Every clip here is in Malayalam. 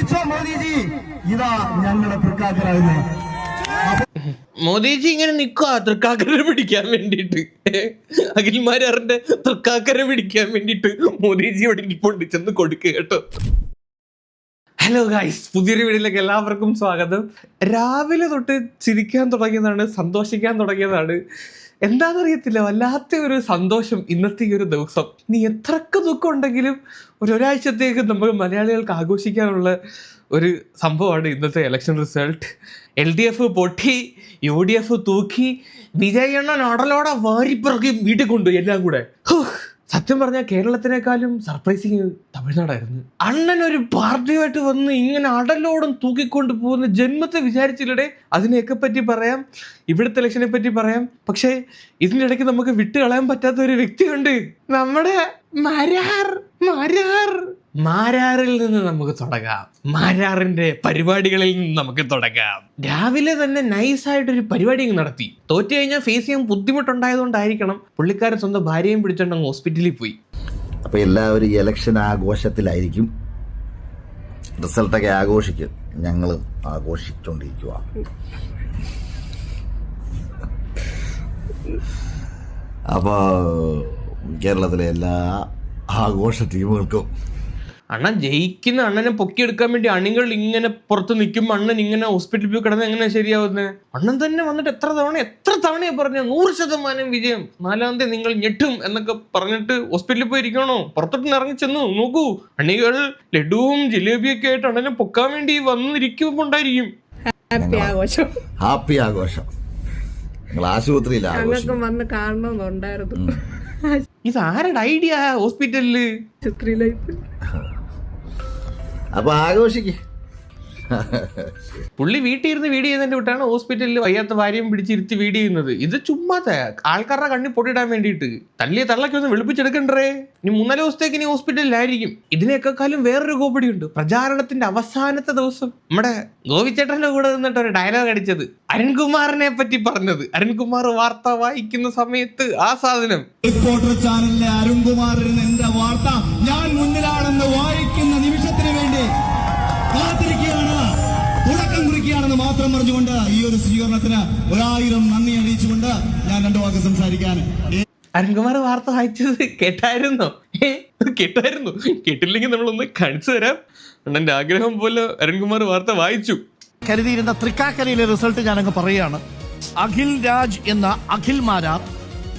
പിടിച്ചോ മോദിജി, ഇതാ ഞങ്ങളുടെ തൃക്കാക്കരായിരുന്നു. മോദിജി ഇങ്ങനെ നിക്കുക തൃക്കാക്കര പിടിക്കാൻ വേണ്ടിട്ട്, അഖിൽമാരാറിന്റെ തൃക്കാക്കര പിടിക്കാൻ വേണ്ടിട്ട് മോദിജി ഇവിടെ ഇരിപ്പുണ്ട്, ചെന്ന് കൊടുക്കുക കേട്ടോ. ഹലോ ഗൈസ്, പുതിയൊരു വീഡിയോയിലേക്ക് എല്ലാവർക്കും സ്വാഗതം. രാവിലെ തൊട്ട് ചിരിക്കാൻ തുടങ്ങിയതാണ്, സന്തോഷിക്കാൻ തുടങ്ങിയതാണ്. എന്താണെന്നറിയത്തില്ല, വല്ലാത്ത ഒരു സന്തോഷം ഇന്നത്തെ ഈ ഒരു ദിവസം. നീ എത്രക്ക് ദുഃഖം ഉണ്ടെങ്കിലും ഒരാഴ്ചത്തേക്ക് നമുക്ക് മലയാളികൾക്ക് ആഘോഷിക്കാനുള്ള ഒരു സംഭവമാണ് ഇന്നത്തെ ഇലക്ഷൻ റിസൾട്ട്. LDF പൊട്ടി, UDF തൂക്കി, വിജയണ്ണൻ അടലോടെ വാരിപ്പിറക്കി വീട്ടിൽ കൊണ്ടുപോയി എല്ലാം കൂടെ. സത്യം പറഞ്ഞാൽ കേരളത്തിനേക്കാളും സർപ്രൈസിങ് തമിഴ്നാടായിരുന്നു. അണ്ണൻ ഒരു പാർട്ടിയുമായിട്ട് വന്ന് ഇങ്ങനെ അടലോടും തൂക്കിക്കൊണ്ട് പോകുന്ന ജന്മത്തെ വിചാരിച്ചില്ലേ. അതിനെയൊക്കെ പറ്റി പറയാം, ഇവിടുത്തെ ഇലക്ഷനെ പറ്റി പറയാം. പക്ഷേ ഇതിൻ്റെ ഇടയ്ക്ക് നമുക്ക് വിട്ട് കളയാൻ പറ്റാത്ത ഒരു വ്യക്തിയുണ്ട്, നമ്മുടെ മാരാറിൽ നിന്ന് നമുക്ക് തുടങ്ങാം. മാരാറിന്റെ പരിപാടികളിൽ നിന്ന് നമുക്ക് തുടങ്ങാം. രാവിലെ തന്നെ നൈസായിട്ടൊരു പരിപാടി നടത്തി. തോറ്റു കഴിഞ്ഞാൽ ഫേസ് ചെയ്യാൻ ബുദ്ധിമുട്ടുണ്ടായതുകൊണ്ടായിരിക്കണം പുള്ളിക്കാരൻ സ്വന്തം ഭാര്യയും പിടിച്ചോണ്ട് അങ്ങ് ഹോസ്പിറ്റലിൽ പോയി. അപ്പൊ എല്ലാവരും ഈ ഇലക്ഷൻ ആഘോഷത്തിലായിരിക്കും, റിസൾട്ടൊക്കെ ആഘോഷിക്കും. ഞങ്ങളും ആഘോഷിച്ചോണ്ടിരിക്കുക. അപ്പൊ കേരളത്തിലെ എല്ലാ ആഘോഷ ടീമുകൾക്കും അണ്ണൻ ജയിക്കുന്ന അണ്ണനെ പൊക്കിയെടുക്കാൻ വേണ്ടി അണികൾ ഇങ്ങനെ പുറത്ത് നിൽക്കുമ്പോൾ അണ്ണൻ ഇങ്ങനെ ഹോസ്പിറ്റലിൽ പോയി കിടന്ന് എങ്ങനെ ശരിയാവുന്നത്? അണ്ണൻ തന്നെ വന്നിട്ട് എത്ര തവണയാ പറഞ്ഞ 100% വിജയം, 4-ാം തീയതി നിങ്ങൾ ഞെട്ടും എന്നൊക്കെ പറഞ്ഞിട്ട് ഹോസ്പിറ്റലിൽ പോയി ഇരിക്കണോ? പുറത്തോട്ട് ഇറങ്ങി ചെന്നു നോക്കൂ, അണികൾ ലഡുവും ജിലേബിയൊക്കെ ആയിട്ട് അണ്ണനെ പൊക്കാൻ വേണ്ടി വന്നിരിക്കുമ്പോണ്ടായിരിക്കും ഹാപ്പി ആഘോഷം. നിങ്ങൾ ആശുപത്രിയിൽ വന്ന് കാണണമെന്നുണ്ടായിരുന്നു. ഇത് ആരുടെ ഐഡിയ ഹോസ്പിറ്റലില്? അപ്പൊ ആഘോഷിക്ക്. പുള്ളി വീട്ടിൽ ഇരുന്ന് വീഡിയോ ചെയ്യുന്നതിന്റെ വിട്ടാണ് ഹോസ്പിറ്റലിൽ വയ്യാത്ത ഭാര്യയും പിടിച്ചിരുത്തി വീഡിയോ ചെയ്യുന്നത്. ഇത് ചുമ്മാതെ ആൾക്കാരുടെ കണ്ണിൽ പൊടിയിടാൻ വേണ്ടിയിട്ട്. തല്ലിയ തള്ളക്ക് ഒന്ന് വെളുപ്പിച്ചെടുക്കണ്ടേ? ഇനി 3-4 ദിവസത്തേക്ക് ഇനി ഹോസ്പിറ്റലിലായിരിക്കും. ഇതിനേക്കാളും വേറൊരു കോമഡിയുണ്ട്. പ്രചാരണത്തിന്റെ അവസാനത്തെ ദിവസം നമ്മുടെ ഗോപിച്ചേട്ടന്റെ കൂടെ നിന്നിട്ട് ഒരു ഡയലോഗ് അടിച്ചത്, അരുൺകുമാറിനെ പറ്റി പറഞ്ഞത്. അരുൺകുമാർ വാർത്ത വായിക്കുന്ന സമയത്ത് ആ സാധനം റിപ്പോർട്ടർ ചാനലിലെ അരുൺകുമാറിന് എന്റെ വാർത്ത ഞാൻ മുന്നിലാണെന്ന് വായിക്കുന്ന നിമിഷത്തിന് വേണ്ടി കാത്തിരിക്കുകയാണ്, തുടക്കം കുറിക്കുകയാണെന്ന് മാത്രം പറഞ്ഞുകൊണ്ട് ഈ ഒരു സ്വീകരണത്തിന് 1000 നന്ദി അറിയിച്ചുകൊണ്ട് ഞാൻ 2 വാക്ക് സംസാരിക്കാൻ. അരുൺകുമാർ വാർത്ത വായിച്ചത് കേട്ടായിരുന്നു? കേട്ടില്ലെങ്കിൽ നമ്മളൊന്ന് കാണിച്ചു തരാം. എന്റെ ആഗ്രഹം പോലെ അരുൺകുമാർ വാർത്ത വായിച്ചു. കരുതിയിരുന്ന തൃക്കാക്കരയിലെ റിസൾട്ട് ഞാനങ്ങ് പറയുകയാണ്. അഖിൽ രാജ് എന്ന അഖിൽ മാരാർ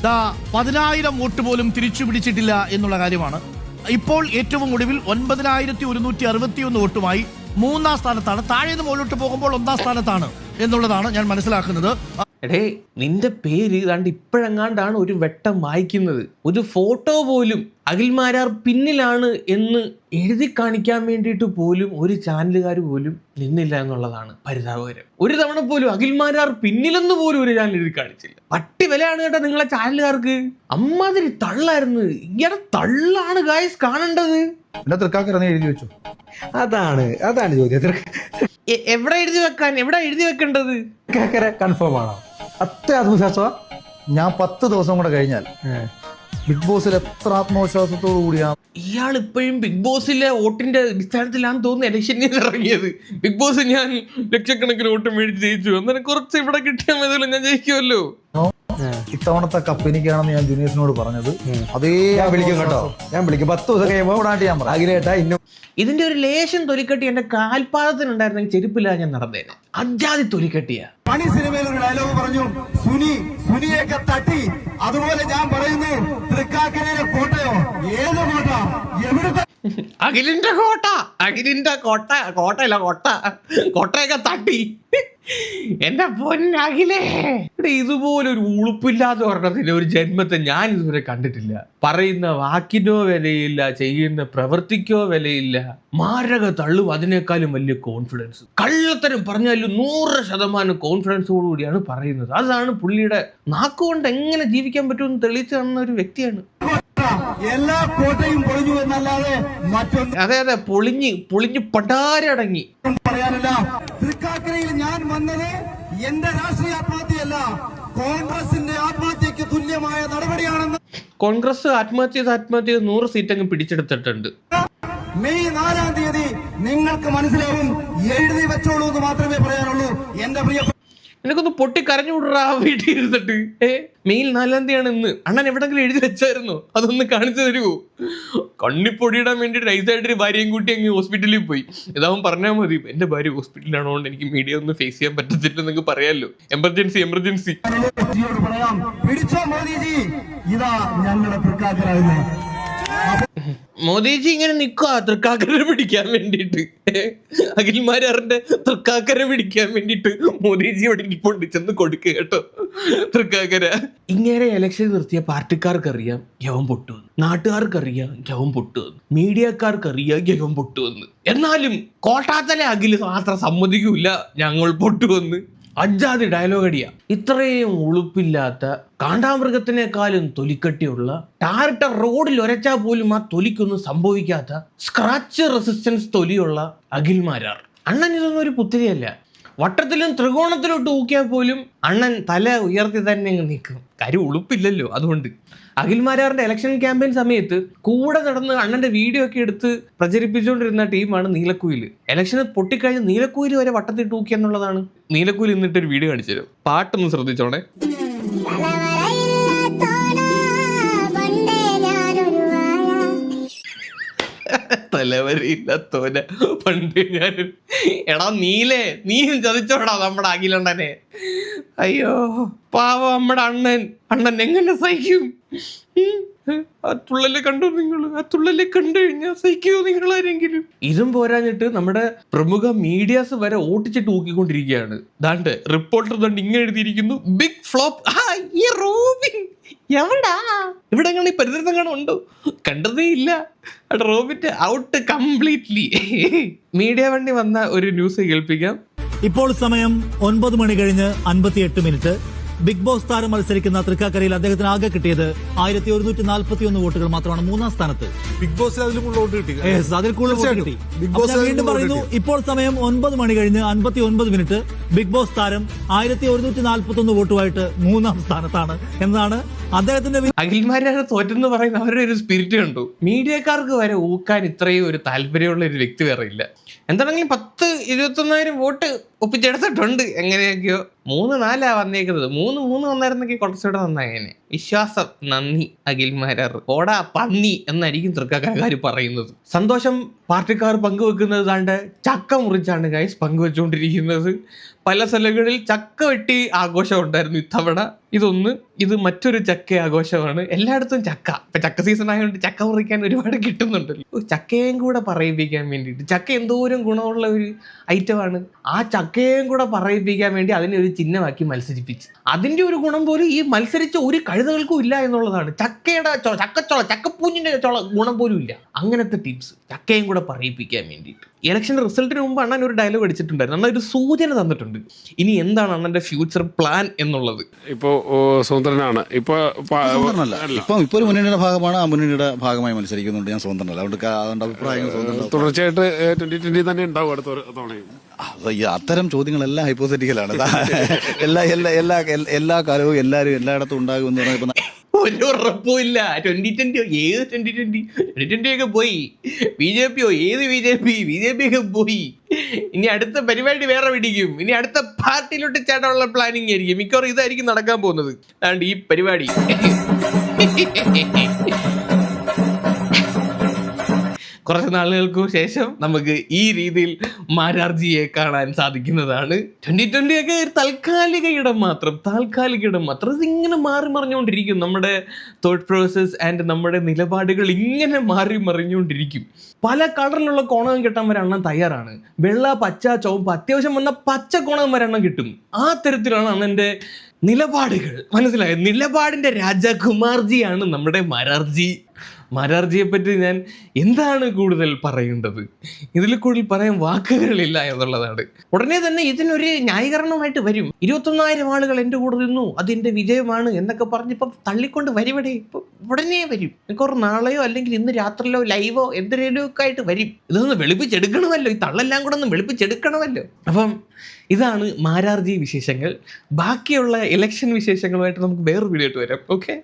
10,000 വോട്ട് പോലും തിരിച്ചു പിടിച്ചിട്ടില്ല എന്നുള്ള കാര്യമാണ്. ഇപ്പോൾ ഏറ്റവും ഒടുവിൽ 9,161 വോട്ടുമായി 3-ാം സ്ഥാനത്താണ്. താഴേന്ന് മുകളിലോട്ട് പോകുമ്പോൾ 1-ാം സ്ഥാനത്താണ് എന്നുള്ളതാണ് ഞാൻ മനസ്സിലാക്കുന്നത്. എടേ, നിന്റെ പേര് ഇതാണ്ട് ഇപ്പോഴെങ്ങാണ്ടാണ് ഒരു വെട്ടം വായിക്കുന്നത്. ഒരു ഫോട്ടോ പോലും അഖിൽമാരാർ പിന്നിലാണ് എന്ന് എഴുതി കാണിക്കാൻ വേണ്ടിയിട്ട് പോലും ഒരു ചാനലുകാർ പോലും നിന്നില്ല എന്നുള്ളതാണ് പരിതാപകരം. ഒരു തവണ പോലും അഖിൽമാരാർ പിന്നിലെന്ന് പോലും ഒരു ചാനൽ എഴുതി കാണിച്ചില്ല. പട്ടി വിലയാണ് കേട്ടോ നിങ്ങളെ ചാനലുകാർക്ക്. അമ്മാതിരി തള്ളായിരുന്നു. ഇങ്ങനെ തള്ളാണ് ഗായ്സ് കാണേണ്ടത്. എഴുതി വെച്ചു. അതാണ് ചോദ്യം. എവിടെ എഴുതി വെക്കേണ്ടത്? കൺഫേം ആണോ? അത്ര ആത്മവിശ്വാസ. ഞാൻ 10 ദിവസം കൂടെ കഴിഞ്ഞാൽ ബിഗ് ബോസിൽ എത്ര ആത്മവിശ്വാസത്തോടു കൂടിയാ ഇയാൾ ഇപ്പോഴും ബിഗ് ബോസിലെ വോട്ടിന്റെ അടിസ്ഥാനത്തിലാണെന്ന് തോന്നുന്നു ഇലക്ഷനിൽ ഇറങ്ങിയത്. ബിഗ് ബോസ് ഞാൻ ലക്ഷക്കണക്കിന് വോട്ട് മേടിച്ച് ജയിച്ചു, അന്നേരം കുറച്ച് ഇവിടെ കിട്ടിയാൽ മതിയല്ലോ, ഞാൻ ജയിക്കുമല്ലോ. ഇത്തവണത്തെ കപ്പ് എനിക്കാണെന്ന് ഞാൻ ജൂനിയേഴ്സിനോട് പറഞ്ഞത്. അതേ ഞാൻ വിളിക്കും കേട്ടോ, ഞാൻ വിളിക്കും. 10 ദിവസം കഴിയുമ്പോൾ അഖിലേട്ടാ ഇന്നും. ഇതിന്റെ ഒരു ലേശം തൊലിക്കട്ടി എന്റെ കാൽപാദത്തിനുണ്ടായിരുന്നെങ്കിൽ ചെരുപ്പില്ലാതെ ഞാൻ നടന്നേനെ. അജാതി തൊലിക്കട്ടിയ. മണി സിനിമയിൽ ഒരു ഡയലോഗ് പറഞ്ഞു, സുനിയൊക്കെ തട്ടി. അതുപോലെ ഞാൻ പറയുന്നു, തൃക്കാക്കരയിലെ കോട്ടയോ? ഏത് കോട്ട? എവിടെ? അഖിലിന്റെ കോട്ടയല്ല കോട്ടയൊക്കെ തട്ടി. എന്റെ പൊന്നഖിലേ, ഇതുപോലൊരു ഉളുപ്പില്ലാതെ പറഞ്ഞതിന്റെ ഒരു ജന്മത്തെ ഞാൻ ഇതുവരെ കണ്ടിട്ടില്ല. പറയുന്ന വാക്കിനോ വിലയില്ല, ചെയ്യുന്ന പ്രവൃത്തിക്കോ വിലയില്ല. മാരക തള്ളും, അതിനേക്കാളും വലിയ കോൺഫിഡൻസ്. കള്ളത്തരം പറഞ്ഞാലും 100% കോൺഫിഡൻസോടുകൂടിയാണ് പറയുന്നത്. അതാണ് പുള്ളിയുടെ നാക്കുകൊണ്ട് എങ്ങനെ ജീവിക്കാൻ പറ്റുമെന്ന് തെളിയിച്ചു തന്ന ഒരു വ്യക്തിയാണ്. എല്ലാ കോട്ടയും പൊളിഞ്ഞു എന്നല്ലാതെ മറ്റൊന്നും. അതെ, പൊളിഞ്ഞ് പടാരടങ്ങി. പറയാനില്ല. തൃക്കാക്കരയിൽ ഞാൻ വന്നത് എന്റെ രാഷ്ട്രീയ ആത്മഹത്യയല്ല, കോൺഗ്രസിന്റെ ആത്മഹത്യക്ക് തുല്യമായ നടപടിയാണെന്ന്. കോൺഗ്രസ് ആത്മഹത്യ 100 സീറ്റ് അങ്ങ് പിടിച്ചെടുത്തിട്ടുണ്ട്. മെയ് 4-ാം തീയതി നിങ്ങൾക്ക് മനസ്സിലാവും. എഴുതി വെച്ചോളൂ എന്ന് മാത്രമേ പറയാനുള്ളൂ എന്റെ പ്രിയ. എനിക്കൊന്ന് പൊട്ടി കരഞ്ഞുവിടാ വീട്ടിൽ ഇരുന്നിട്ട്. മെയിൽ 4-ാം തീയതിയാണ് ഇന്ന്. അണ്ണൻ എവിടെങ്കിലും എഴുതി വെച്ചായിരുന്നോ? അതൊന്ന് കാണിച്ചു തരുമോ? കണ്ണിപ്പൊടിയിടാൻ വേണ്ടി നൈസായിട്ട് ഭാര്യയും കൂട്ടി അങ്ങ് ഹോസ്പിറ്റലിൽ പോയി. ഇതാവും പറഞ്ഞാൽ മതി, എന്റെ ഭാര്യ ഹോസ്പിറ്റലിലാണോണ്ട് എനിക്ക് മീഡിയ ഒന്നും ഫേസ് ചെയ്യാൻ പറ്റത്തില്ലെന്നൊക്കെ പറയാമല്ലോ. എമർജൻസി. പറയാം, പിടിച്ചോ മോദിജി, ഇതാ ഞങ്ങളുടെ തൃക്കാക്കരായിരുന്നു. മോദിജി ഇങ്ങനെ നിക്കുക തൃക്കാക്കര പിടിക്കാൻ വേണ്ടിട്ട്. അഖിൽമാരാറിന്റെ തൃക്കാക്കര പിടിക്കാൻ വേണ്ടിട്ട് മോദിജി ഇവിടെ ഇരിപ്പുണ്ട്, ചെന്ന് കൊടുക്കുക കേട്ടോ തൃക്കാക്കര. ഇങ്ങനെ ഇലക്ഷൻ നിർത്തിയ പാർട്ടിക്കാർക്കറിയാം യവൻ പൊട്ടുവന്ന്, നാട്ടുകാർക്കറിയാം യവൻ പൊട്ടുവന്ന്, മീഡിയക്കാർക്കറിയാം യവൻ പൊട്ടുവന്ന്. എന്നാലും കോട്ടാത്തലെ അഖിൽ മാത്രം സമ്മതിക്കൂല ഞങ്ങൾ പൊട്ടുവന്ന്. അജാതി ഡയലോഗ് അടിയ. ഇത്രയും ഉളുപ്പില്ലാത്ത, കാണ്ടാമൃഗത്തിനേക്കാളും തൊലിക്കട്ടിയുള്ള, ടാറിട്ട റോഡിൽ ഒരച്ചാൽ പോലും ആ തൊലിക്കൊന്നും സംഭവിക്കാത്ത സ്ക്രാച്ച് റെസിസ്റ്റൻസ് തൊലിയുള്ള അഖിൽമാരാർ. അണ്ണൻ ഇതൊന്നും ഒരു പുത്തിരിയല്ല. വട്ടത്തിലും ത്രികോണത്തിലും ഇട്ട് ഊക്കിയാൽ പോലും അണ്ണൻ തല ഉയർത്തി തന്നെ അങ്ങ് നിൽക്കും. കാര്യം ഉളുപ്പില്ലല്ലോ. അതുകൊണ്ട് അഖിൽമാരാറിന്റെ ഇലക്ഷൻ ക്യാമ്പയിൻ സമയത്ത് കൂടെ നടന്ന് അണ്ണന്റെ വീഡിയോ ഒക്കെ എടുത്ത് പ്രചരിപ്പിച്ചുകൊണ്ടിരുന്ന ടീമാണ് നീലക്കുയിൽ. ഇലക്ഷന് പൊട്ടിക്കഴിഞ്ഞ് നീലക്കുയിൽ വരെ വട്ടത്തിട്ട് ഊക്കി എന്നുള്ളതാണ്. നീലക്കുയിൽ ഇന്നിട്ടൊരു വീഡിയോ കാണിച്ചു തരും. പാട്ടൊന്ന് ശ്രദ്ധിച്ചോണേ. തലവരയില്ലാത്തോന പണ്ട് ഞാൻ. എടാ നീലേ, നീയും ചതിച്ചോടാ നമ്മുടെ അഖിലണ്ണനെ. അയ്യോ പാവം നമ്മുടെ അണ്ണൻ എങ്ങനെ സഹിക്കും? ആ തുള്ളലെ കണ്ടോ നിങ്ങൾ? ആ തുള്ളലെ കണ്ടു കഴിഞ്ഞാൽ സഹിക്കുമോ നിങ്ങൾ ആരെങ്കിലും? ഇതും പോരാഞ്ഞിട്ട് നമ്മുടെ പ്രമുഖ മീഡിയാസ് വരെ ഓട്ടിച്ചിട്ട് ഊക്കിക്കൊണ്ടിരിക്കുകയാണ്. ദാണ്ട് റിപ്പോർട്ടർ ദണ്ട് ഇങ്ങനെ എഴുതിയിരിക്കുന്നു, ബിഗ് ഫ്ലോപ്പ്. ഈ റോബിൻ എവിടാ? ഇവിടെ അങ്ങനെ പരിസരത്ത് കാണാൻ ഉണ്ടോ? കണ്ടതേ ഇല്ല. റോബിന്റെ ഔട്ട് കംപ്ലീറ്റ്ലി. മീഡിയ വണ്ടി വന്ന ഒരു ന്യൂസ് കേൾപ്പിക്കാം. ഇപ്പോൾ സമയം 9 മണി കഴിഞ്ഞ് 58 മിനിറ്റ്. ബിഗ് ബോസ് താരം മത്സരിക്കുന്ന തൃക്കാക്കരയിൽ അദ്ദേഹത്തിന് ആകെ കിട്ടിയത് 1141 വോട്ടുകൾ മാത്രമാണ്. 3-ാം സ്ഥാനത്ത്. ബിഗ് ബോസിൽ അതിൽ കൂടുതൽ വോട്ട് കിട്ടി. അതിൽ കൂടുതൽ വോട്ട് കിട്ടി. വീണ്ടും പറയുന്നു, ഇപ്പോൾ സമയം 9 മണി കഴിഞ്ഞ് 59 മിനിറ്റ്. ബിഗ് ബോസ് താരം 1141 വോട്ടുമായിട്ട് 3-ാം സ്ഥാനത്താണ് എന്നാണ് അദ്ദേഹത്തിന്റെ. അഖിൽമാരാണ് തോറ്റെന്ന് പറയുന്ന അവരുടെ ഒരു സ്പിരിറ്റ് കണ്ടു. മീഡിയക്കാർക്ക് വരെ ഊക്കാൻ ഇത്രയും ഒരു താല്പര്യമുള്ള ഒരു വ്യക്തി വേറെ ഇല്ല. എന്താണെങ്കിലും 10-21,000 വോട്ട് ഒപ്പിച്ചെടുത്തിട്ടുണ്ട് എങ്ങനെയൊക്കെയോ. 3-4 വന്നേക്കുന്നത്. 3 വന്നായിരുന്നെങ്കിൽ കുറച്ചുകൂടെ നന്നായേനെ. വിശ്വാസം. നന്ദി അഖിൽമാരാർ. ഓടാ പന്നി എന്നായിരിക്കും തൃക്കാക്കരക്കാർ പറയുന്നത്. സന്തോഷം പാർട്ടിക്കാർ പങ്കുവെക്കുന്നത് താണ്ട് ചക്ക മുറിച്ചാണ് ഗൈസ് പങ്കുവെച്ചുകൊണ്ടിരിക്കുന്നത്. പല സ്ഥലങ്ങളിൽ ചക്ക വെട്ടി ആഘോഷം ഉണ്ടായിരുന്നു ഇത്തവണ. ഇത് മറ്റൊരു ചക്ക ആഘോഷമാണ്. എല്ലായിടത്തും ചക്ക. ഇപ്പൊ ചക്ക സീസൺ ആയതുകൊണ്ട് ചക്ക മുറിക്കാൻ ഒരുപാട് കിട്ടുന്നുണ്ടല്ലോ. ചക്കയും കൂടെ പറയിപ്പിക്കാൻ വേണ്ടിയിട്ട്. ചക്ക എന്തോരം ഗുണമുള്ള ഒരു ഐറ്റമാണ്. ആ ചക്കയും കൂടെ പറയിപ്പിക്കാൻ വേണ്ടി അതിനെ ഒരു ചിഹ്നമാക്കി മത്സരിപ്പിച്ച്. അതിന്റെ ഒരു ഗുണം പോലും ഈ മത്സരിച്ച ഒരു കഴുതകൾക്കും ഇല്ല എന്നുള്ളതാണ്. ചക്കയുടെ ചക്കപ്പൂഞ്ഞിന്റെ ഗുണം പോലും ഇല്ല. അങ്ങനത്തെ ടീംസ് ചക്കയും കൂടെ പറയിപ്പിക്കാൻ വേണ്ടിയിട്ട്. ഇലക്ഷൻ റിസൾട്ടിന് മുമ്പ് അണ്ണൻ ഒരു ഡയലോഗ് അടിച്ചിട്ടുണ്ടായിരുന്നു. അണ്ണൻ ഒരു സൂചന തന്നിട്ടുണ്ട് ഇനി എന്താണ് അണ്ണന്റെ ഫ്യൂച്ചർ പ്ലാൻ എന്നുള്ളത്. ഇപ്പോ സ്വതന്ത്രനാണ്. ഇപ്പൊ ഒരു മുന്നണിയുടെ ഭാഗമാണ്. ആ മുന്നണിയുടെ ഭാഗമായി മത്സരിക്കുന്നുണ്ട്. ഞാൻ സ്വതന്ത്രനല്ല. അതുകൊണ്ട് അഭിപ്രായങ്ങൾ തുടർച്ചയായിട്ട് 2020 തന്നെ ഉണ്ടാവും അടുത്ത തവണയും. അത്തരം ചോദ്യങ്ങളെല്ലാം ഹൈപ്പോത്തറ്റിക്കലാണ്. എല്ലാ കാലവും എല്ലാവരും എല്ലായിടത്തും ഉണ്ടാകുമെന്ന് പറഞ്ഞാൽ ഒരു ഉറപ്പുമില്ല. 2020 ഏത് 2020 ഒക്കെ പോയി. BJP ഏത് BJP ഒക്കെ പോയി. ഇനി അടുത്ത പരിപാടി വേറെ പിടിക്കും. ഇനി അടുത്ത പാർട്ടിയിലോട്ട് ചേട്ടാനുള്ള പ്ലാനിങ് ആയിരിക്കും. മിക്കവാറും ഇതായിരിക്കും നടക്കാൻ പോകുന്നത്. അതുകൊണ്ട് ഈ പരിപാടി കുറച്ച് നാളുകൾക്ക് ശേഷം നമുക്ക് ഈ രീതിയിൽ മാരാർജിയെ കാണാൻ സാധിക്കുന്നതാണ്. 2020 ഒക്കെ ഒരു താൽക്കാലിക ഇടം മാത്രം. ഇതിങ്ങനെ മാറി മറിഞ്ഞുകൊണ്ടിരിക്കും. നമ്മുടെ തോട്ട് പ്രോസസ് ആൻഡ് നമ്മുടെ നിലപാടുകൾ ഇങ്ങനെ മാറി മറിഞ്ഞുകൊണ്ടിരിക്കും. പല കളറിലുള്ള കോണകം കിട്ടാൻ വരെ അണ്ണൻ തയ്യാറാണ്. വെള്ള, പച്ച, ചുവപ്പ്, അത്യാവശ്യം വന്ന പച്ച കോണകം വരെ അണ്ണൻ കിട്ടും. ആ തരത്തിലാണ് അണ്ണന്റെ നിലപാടുകൾ. മനസ്സിലായോ? നിലപാടിന്റെ രാജകുമാർജിയാണ് നമ്മുടെ മാരാർജിയെ പറ്റി ഞാൻ എന്താണ് കൂടുതൽ പറയേണ്ടത്? ഇതിൽ കൂടുതൽ പറയാൻ വാക്കുകളില്ല എന്നുള്ളതാണ്. ഉടനെ തന്നെ ഇതിനൊരു ന്യായീകരണമായിട്ട് വരും. 21,000 ആളുകൾ എൻ്റെ കൂടെ നിന്നു, അതിൻ്റെ വിജയമാണ് എന്നൊക്കെ പറഞ്ഞിപ്പം തള്ളിക്കൊണ്ട് വരുവിടെ. ഇപ്പം ഉടനെ വരും. കുറേ നാളെയോ അല്ലെങ്കിൽ ഇന്ന് രാത്രിയിലോ ലൈവോ എന്തെങ്കിലും ഒക്കെ ആയിട്ട് വരും. ഇതൊന്ന് വെളുപ്പിച്ചെടുക്കണമല്ലോ. ഈ തള്ളെല്ലാം കൂടെ ഒന്ന് വെളുപ്പിച്ചെടുക്കണമല്ലോ. അപ്പം ഇതാണ് മാരാർജി വിശേഷങ്ങൾ. ബാക്കിയുള്ള ഇലക്ഷൻ വിശേഷങ്ങളുമായിട്ട് നമുക്ക് വേറൊരു വീഡിയോ ആയിട്ട് വരാം. ഓക്കെ.